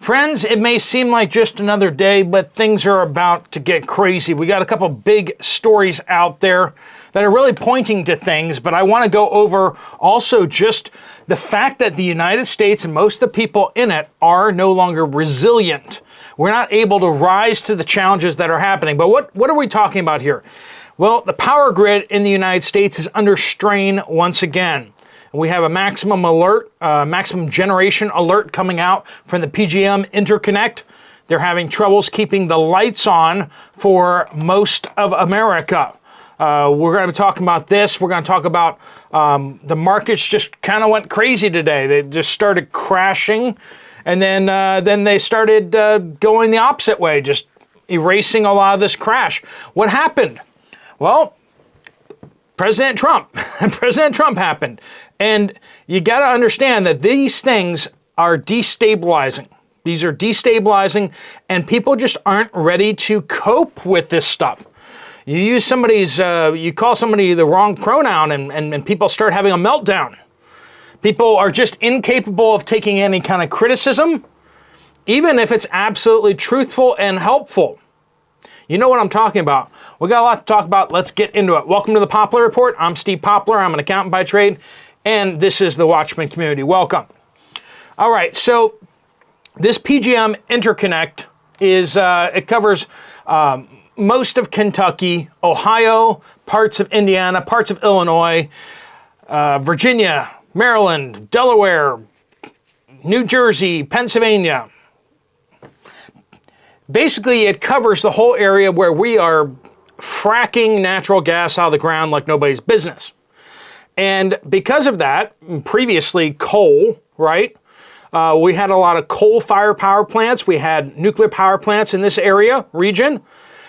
Friends, it may seem like just another day, but things are about to get crazy. We got a couple big stories out there that are really pointing to things, but I want to go over also just the fact that the United States and most of the people in it are no longer resilient. We're not able to rise to the challenges that are happening. But what are we talking about here? Well, the power grid in the United States is under strain once again. We have a maximum generation alert coming out from the PJM interconnect. They're having troubles keeping the lights on for most of America. We're going to be talking about this. We're going to talk about the markets just kind of went crazy today. They just started crashing, and then they started going the opposite way, just erasing a lot of this crash. What happened? Well, President Trump happened. And you got to understand that these things are destabilizing. These are destabilizing, and people just aren't ready to cope with this stuff. You use you call somebody the wrong pronoun, and people start having a meltdown. People are just incapable of taking any kind of criticism, even if it's absolutely truthful and helpful. You know what I'm talking about. We got a lot to talk about. Let's get into it. Welcome to the Poplar Report. I'm Steve Poplar. I'm an accountant by trade, and this is the Watchman community. Welcome. All right, so this PJM interconnect it covers most of Kentucky, Ohio, parts of Indiana, parts of Illinois, Virginia, Maryland, Delaware, New Jersey, Pennsylvania. Basically, it covers the whole area where we are fracking natural gas out of the ground like nobody's business. And because of that, previously coal, right? We had a lot of coal-fired power plants. We had nuclear power plants in this region.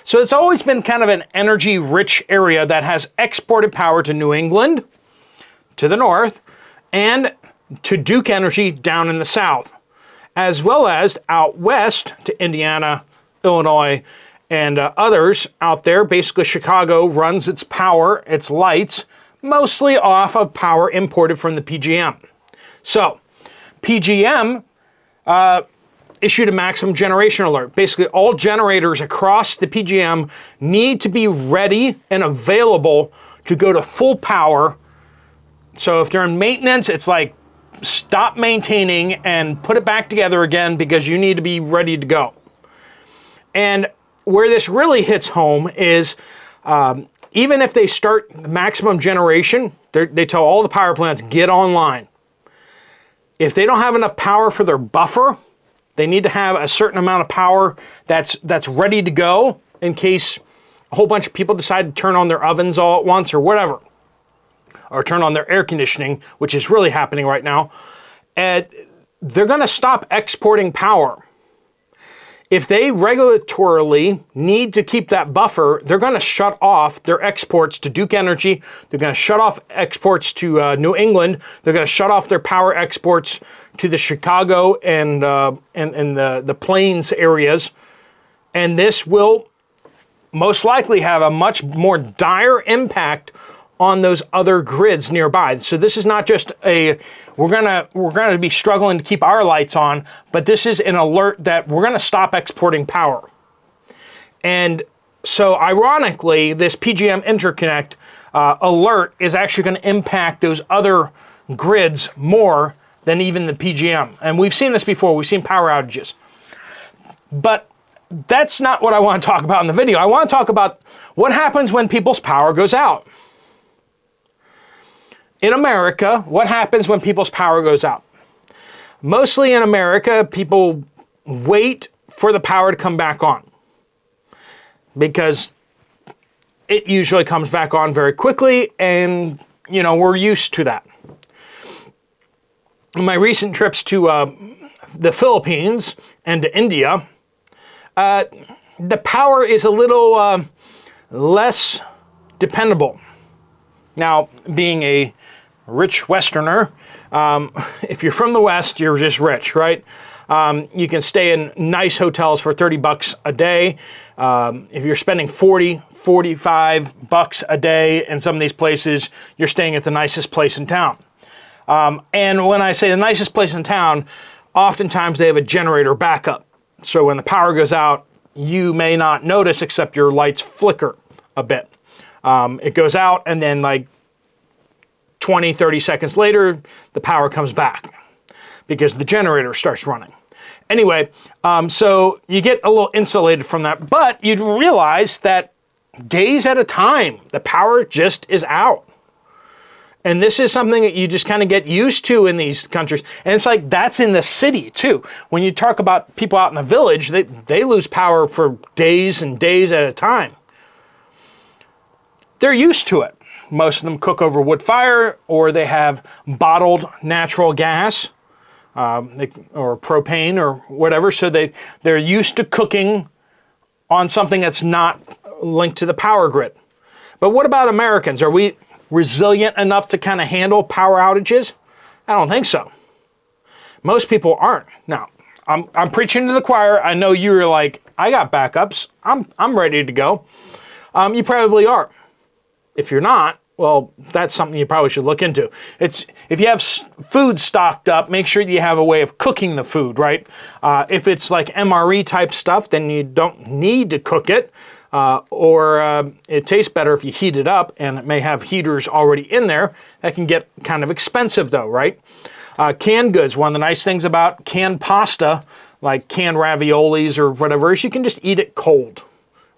So it's always been kind of an energy-rich area that has exported power to New England, to the north, and to Duke Energy down in the south, as well as out west to Indiana, Illinois, and others out there. Basically, Chicago runs its power, its lights, mostly off of power imported from the PJM. So, PJM issued a maximum generation alert. Basically, all generators across the PJM need to be ready and available to go to full power. So if they're in maintenance, it's like, stop maintaining and put it back together again because you need to be ready to go. And where this really hits home is even if they start maximum generation, they tell all the power plants, get online. If they don't have enough power for their buffer, they need to have a certain amount of power that's ready to go in case a whole bunch of people decide to turn on their ovens all at once or whatever, or turn on their air conditioning, which is really happening right now. And they're going to stop exporting power. If they regulatorily need to keep that buffer, they're going to shut off their exports to Duke Energy. They're going to shut off exports to New England. They're going to shut off their power exports to the Chicago and the Plains areas. And this will most likely have a much more dire impact on those other grids nearby. So this is not just we're gonna be struggling to keep our lights on, but this is an alert that we're gonna stop exporting power. And so ironically, this PJM interconnect alert is actually gonna impact those other grids more than even the PJM. And we've seen this before, we've seen power outages. But that's not what I wanna talk about in the video. I wanna talk about what happens when people's power goes out. In America, what happens when people's power goes out? Mostly in America, people wait for the power to come back on because it usually comes back on very quickly, and we're used to that. In my recent trips to the Philippines and to India, the power is a little less dependable. Now, being a rich Westerner, if you're from the West, you're just rich, right? You can stay in nice hotels for $30 a day. If you're spending $45 a day in some of these places, you're staying at the nicest place in town. And when I say the nicest place in town, oftentimes they have a generator backup. So when the power goes out, you may not notice except your lights flicker a bit. It goes out and then like 20, 30 seconds later, the power comes back because the generator starts running. Anyway, so you get a little insulated from that, but you'd realize that days at a time, the power just is out. And this is something that you just kind of get used to in these countries. And it's like, that's in the city too. When you talk about people out in the village, they lose power for days and days at a time. They're used to it. Most of them cook over wood fire, or they have bottled natural gas, or propane or whatever. So they're used to cooking on something that's not linked to the power grid. But what about Americans? Are we resilient enough to kind of handle power outages? I don't think so. Most people aren't. Now, I'm preaching to the choir. I know you're like, I got backups. I'm ready to go. You probably are. If you're not, well, that's something you probably should look into. If you have food stocked up, make sure you have a way of cooking the food, right? If it's like MRE type stuff, then you don't need to cook it. Or it tastes better if you heat it up, and it may have heaters already in there. That can get kind of expensive though, right? Canned goods, one of the nice things about canned pasta, like canned raviolis or whatever, is you can just eat it cold,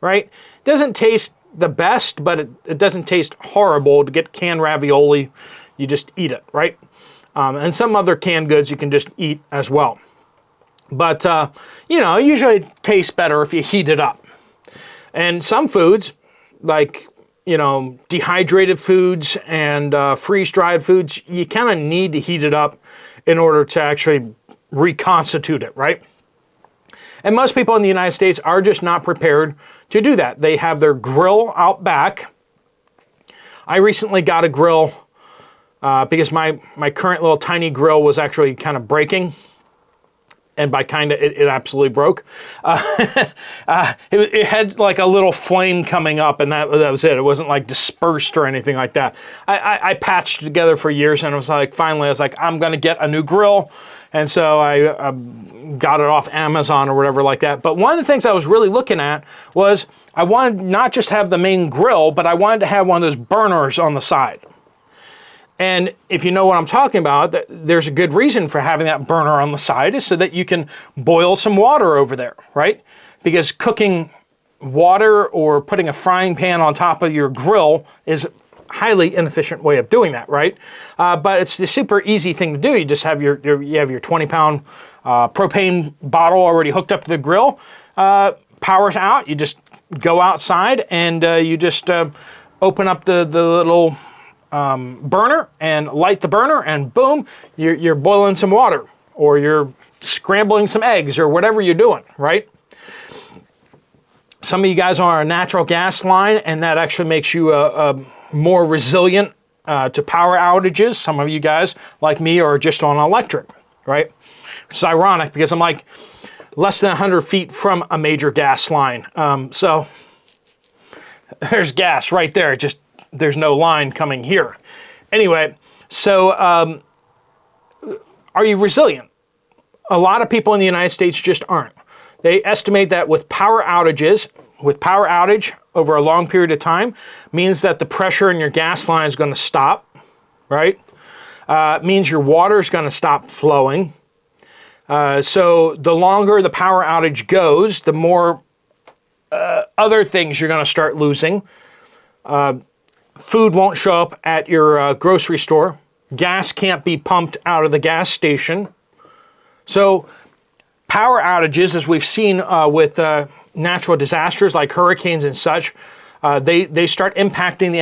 right? It doesn't taste the best, but it doesn't taste horrible to get canned ravioli. You just eat it, right? And some other canned goods you can just eat as well. But, usually it tastes better if you heat it up. And some foods, like, dehydrated foods and freeze-dried foods, you kind of need to heat it up in order to actually reconstitute it, right? And most people in the United States are just not prepared to do that. They have their grill out back. I recently got a grill because my current little tiny grill was actually kind of breaking. And by kind of, it absolutely broke. It had like a little flame coming up, and that was it. It wasn't like dispersed or anything like that. I patched it together for years, and finally I was like, I'm going to get a new grill. And so I got it off Amazon or whatever like that. But one of the things I was really looking at was I wanted not just to have the main grill, but I wanted to have one of those burners on the side. And if you know what I'm talking about, there's a good reason for having that burner on the side, is so that you can boil some water over there, right? Because cooking water or putting a frying pan on top of your grill is a highly inefficient way of doing that, right? But it's the super easy thing to do. You just have your 20-pound propane bottle already hooked up to the grill. Power's out. You just go outside and you just open up the little burner and light the burner, and boom, you're boiling some water, or you're scrambling some eggs, or whatever you're doing, right? Some of you guys are on a natural gas line, and that actually makes you more resilient to power outages. Some of you guys, like me, are just on electric, right? Which is ironic because I'm like less than 100 feet from a major gas line. So there's gas right there, just there's no line coming here. Anyway, so are you resilient? A lot of people in the United States just aren't. They estimate that with power outage over a long period of time means that the pressure in your gas line is going to stop, right? It means your water is going to stop flowing. So the longer the power outage goes, the more other things you're going to start losing. Food won't show up at your grocery store. Gas can't be pumped out of the gas station. So power outages, as we've seen with natural disasters like hurricanes and such, they start impacting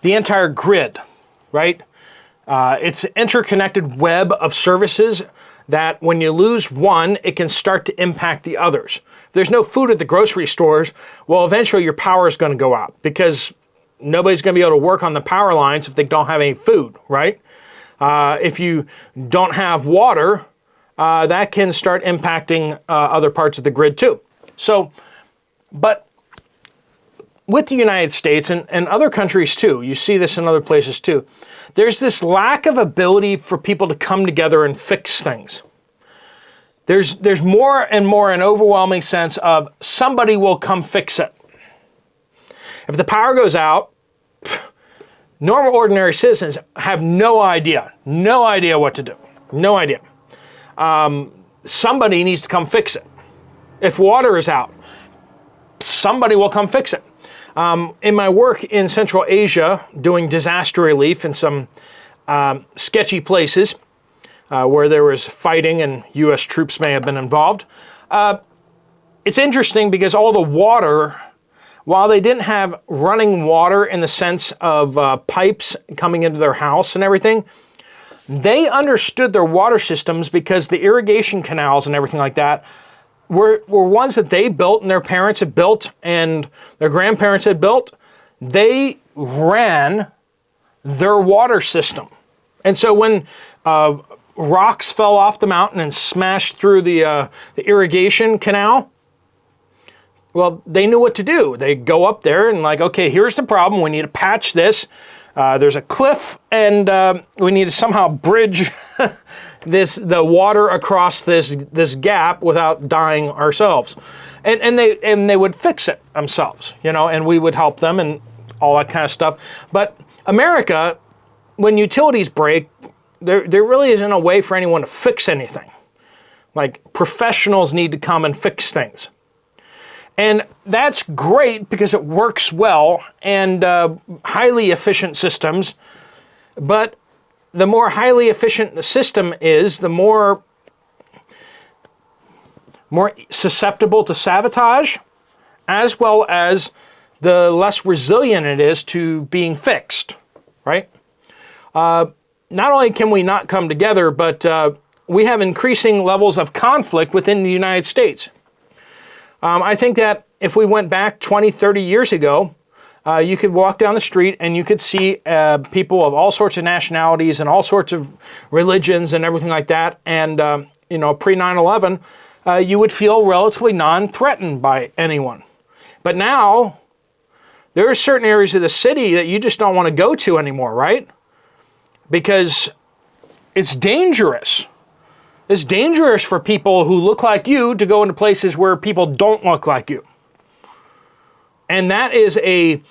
the entire grid, right? It's an interconnected web of services that when you lose one, it can start to impact the others. If there's no food at the grocery stores, well, eventually your power is going to go out because nobody's going to be able to work on the power lines if they don't have any food, right? If you don't have water, that can start impacting other parts of the grid too. So, but with the United States and other countries too, you see this in other places too, there's this lack of ability for people to come together and fix things. There's more and more an overwhelming sense of somebody will come fix it. If the power goes out, normal ordinary citizens have no idea what to do. No idea. Somebody needs to come fix it. If water is out, somebody will come fix it. In my work in Central Asia, doing disaster relief in some sketchy places where there was fighting and U.S. troops may have been involved, it's interesting because all the water, while they didn't have running water in the sense of pipes coming into their house and everything, they understood their water systems because the irrigation canals and everything like that were ones that they built and their parents had built and their grandparents had built. They ran their water system. And so when rocks fell off the mountain and smashed through the irrigation canal, well, they knew what to do. They go up there and like, okay, here's the problem. We need to patch this. There's a cliff and we need to somehow bridge the water across this gap without dying ourselves. And they would fix it themselves, and we would help them and all that kind of stuff. But America, when utilities break, there really isn't a way for anyone to fix anything. Like professionals need to come and fix things. And that's great because it works well and highly efficient systems. But the more highly efficient the system is, the more susceptible to sabotage, as well as the less resilient it is to being fixed, right? Not only can we not come together, but we have increasing levels of conflict within the United States. I think that if we went back 20, 30 years ago, you could walk down the street and you could see people of all sorts of nationalities and all sorts of religions and everything like that. And, pre 9/11, you would feel relatively non-threatened by anyone. But now, there are certain areas of the city that you just don't want to go to anymore, right? Because it's dangerous. It's dangerous for people who look like you to go into places where people don't look like you. And that is a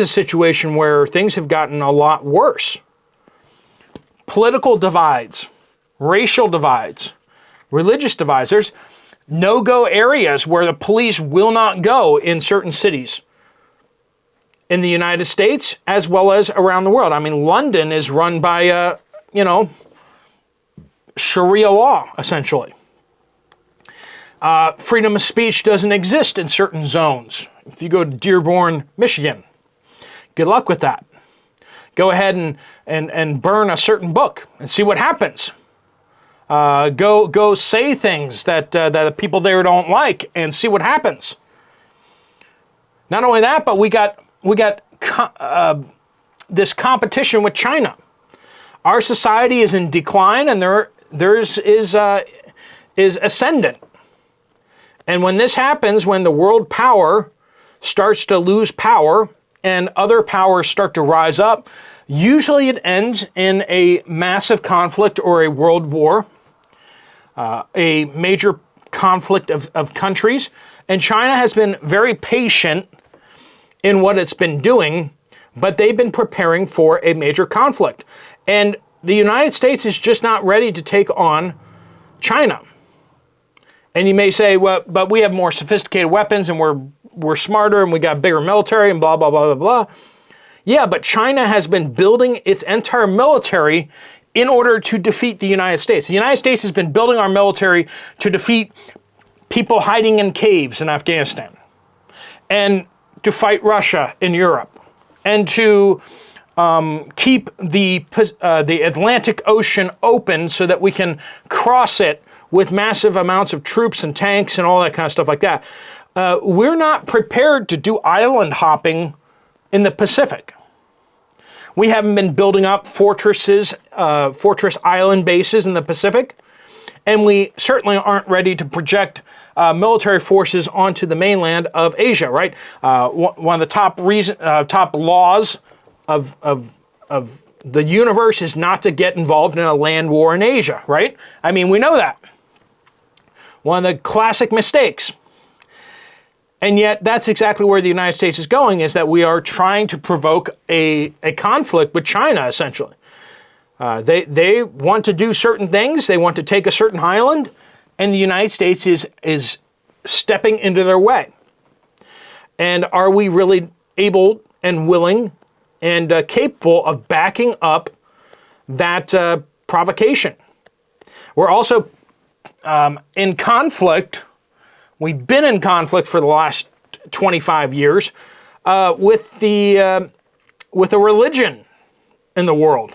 situation where things have gotten a lot worse. Political divides, racial divides, religious divides. There's no-go areas where the police will not go in certain cities in the United States as well as around the world. I mean, London is run by, Sharia law, essentially. Freedom of speech doesn't exist in certain zones. If you go to Dearborn, Michigan, good luck with that. Go ahead and burn a certain book and see what happens. Go say things that the people there don't like and see what happens. Not only that, but we got this competition with China. Our society is in decline, and theirs is ascendant. And when this happens, when the world power starts to lose power and other powers start to rise up, usually it ends in a massive conflict or a world war, a major conflict of countries. And China has been very patient in what it's been doing, but they've been preparing for a major conflict. And the United States is just not ready to take on China. And you may say, well, but we have more sophisticated weapons and we're smarter and we got bigger military and blah, blah, blah, blah, blah. Yeah, but China has been building its entire military in order to defeat the United States. The United States has been building our military to defeat people hiding in caves in Afghanistan and to fight Russia in Europe and to keep the Atlantic Ocean open so that we can cross it with massive amounts of troops and tanks and all that kind of stuff like that. We're not prepared to do island hopping in the Pacific. We haven't been building up fortress island bases in the Pacific. And we certainly aren't ready to project military forces onto the mainland of Asia, right? One of the top laws of the universe is not to get involved in a land war in Asia, right? I mean, we know that. One of the classic mistakes. And yet, that's exactly where the United States is going, is that we are trying to provoke a conflict with China, essentially. They want to do certain things. They want to take a certain island, and the United States is stepping into their way. And are we really able and willing and capable of backing up that provocation? We're also in conflict. We've been in conflict for the last 25 years with the religion in the world,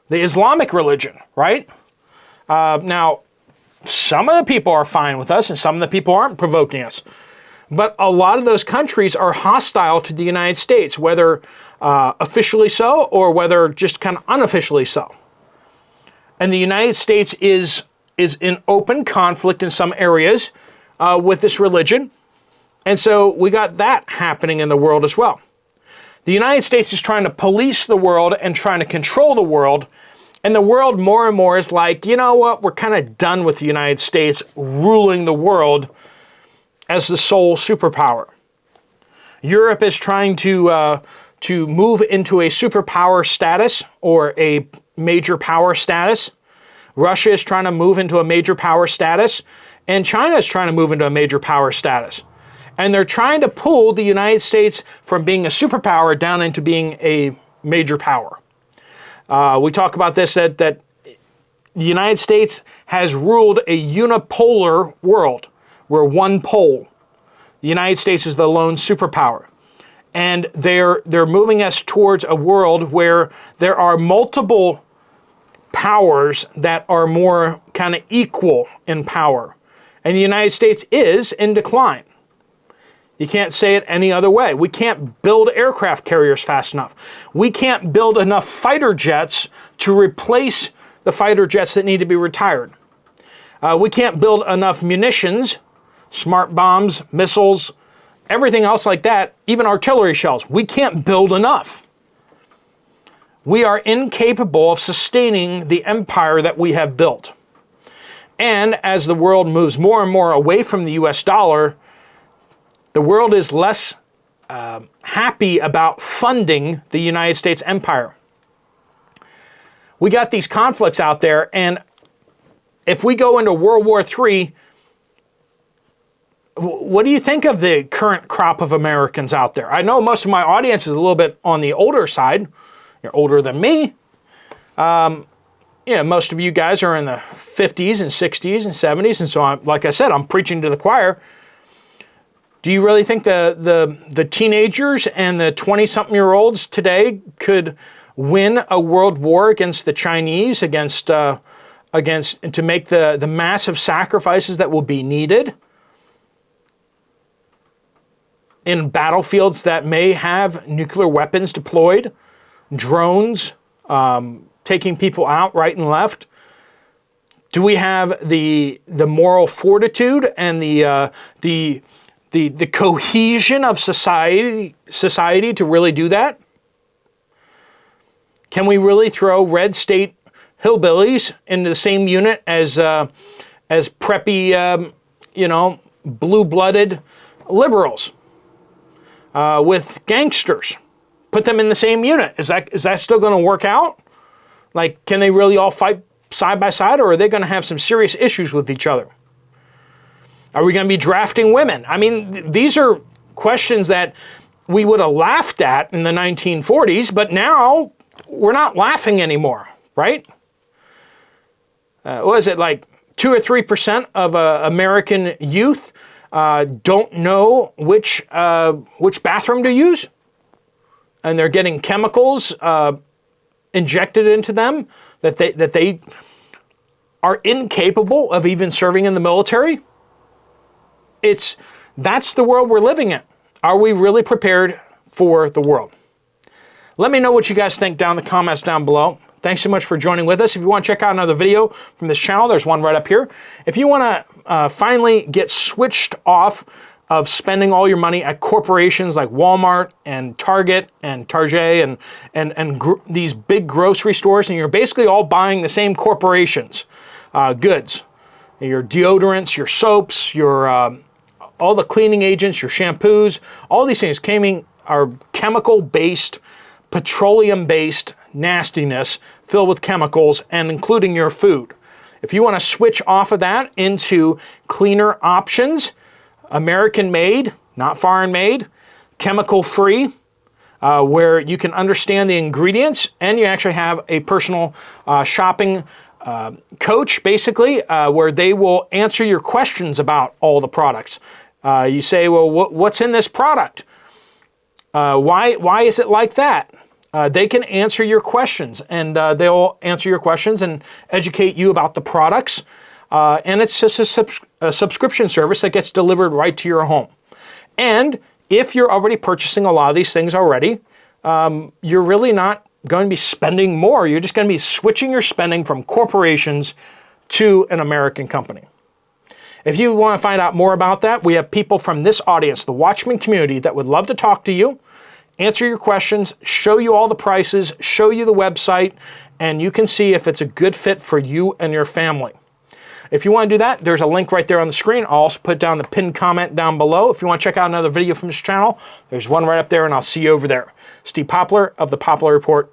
the Islamic religion, right? Now, some of the people are fine with us and some of the people aren't provoking us. But a lot of those countries are hostile to the United States, whether officially so or whether just kind of unofficially so. And the United States is in open conflict in some areas with this religion. And so we got that happening in the world as well. The United States is trying to police the world and trying to control the world. And the world more and more is like, you know what, we're kind of done with the United States ruling the world as the sole superpower. Europe is trying to move into a superpower status or a major power status. Russia is trying to move into a major power status. And China is trying to move into a major power status. And they're trying to pull the United States from being a superpower down into being a major power. We talk about this, that the United States has ruled a unipolar world. We're one pole. The United States is the lone superpower. And they're moving us towards a world where there are multiple powers that are more kind of equal in power. And the United States is in decline. You can't say it any other way. We can't build aircraft carriers fast enough. We can't build enough fighter jets to replace the fighter jets that need to be retired. We can't build enough munitions, smart bombs, missiles, everything else like that, even artillery shells. We can't build enough. We are incapable of sustaining the empire that we have built. And as the world moves more and more away from the US dollar, the world is less happy about funding the United States empire. We got these conflicts out there, and if we go into World War III, what do you think of the current crop of Americans out there? I know most of my audience is a little bit on the older side. You're older than me. Most of you guys are in the 50s and 60s and 70s, and so like I said, I'm preaching to the choir. Do you really think the teenagers and the 20-something-year-olds today could win a world war against the Chinese, to make the massive sacrifices that will be needed in battlefields that may have nuclear weapons deployed, drones, taking people out right and left? Do we have the moral fortitude and the cohesion of society to really do that? Can we really throw red state hillbillies into the same unit as preppy, blue-blooded liberals with gangsters? Put them in the same unit. Is that still going to work out? Like, can they really all fight side by side, or are they going to have some serious issues with each other? Are we going to be drafting women? I mean, these are questions that we would have laughed at in the 1940s, but now we're not laughing anymore, right? What is it, like 2 or 3% of American youth don't know which bathroom to use? And they're getting chemicals injected into them that they are incapable of even serving in the military. That's the world we're living in. Are we really prepared for the world? Let me know what you guys think down in the comments down below. Thanks so much for joining with us. If you want to check out another video from this channel, there's one right up here. If you want to finally get switched off of spending all your money at corporations like Walmart and Target and Target and these big grocery stores, and you're basically all buying the same corporations' goods, your deodorants, your soaps, your all the cleaning agents, your shampoos, all these things are chemical-based, petroleum-based nastiness filled with chemicals, and including your food. If you want to switch off of that into cleaner options, American-made, not foreign-made, chemical-free, where you can understand the ingredients and you actually have a personal shopping coach, basically, where they will answer your questions about all the products. You say, well, what's in this product? Why is it like that? They can answer your questions, and they'll answer your questions and educate you about the products. And it's just a subscription service that gets delivered right to your home. And if you're already purchasing a lot of these things already, you're really not going to be spending more. You're just going to be switching your spending from corporations to an American company. If you want to find out more about that, we have people from this audience, the Watchman community, that would love to talk to you, answer your questions, show you all the prices, show you the website, and you can see if it's a good fit for you and your family. If you want to do that, there's a link right there on the screen. I'll also put down the pinned comment down below. If you want to check out another video from this channel, there's one right up there, and I'll see you over there. Steve Poplar of the Poplar Report.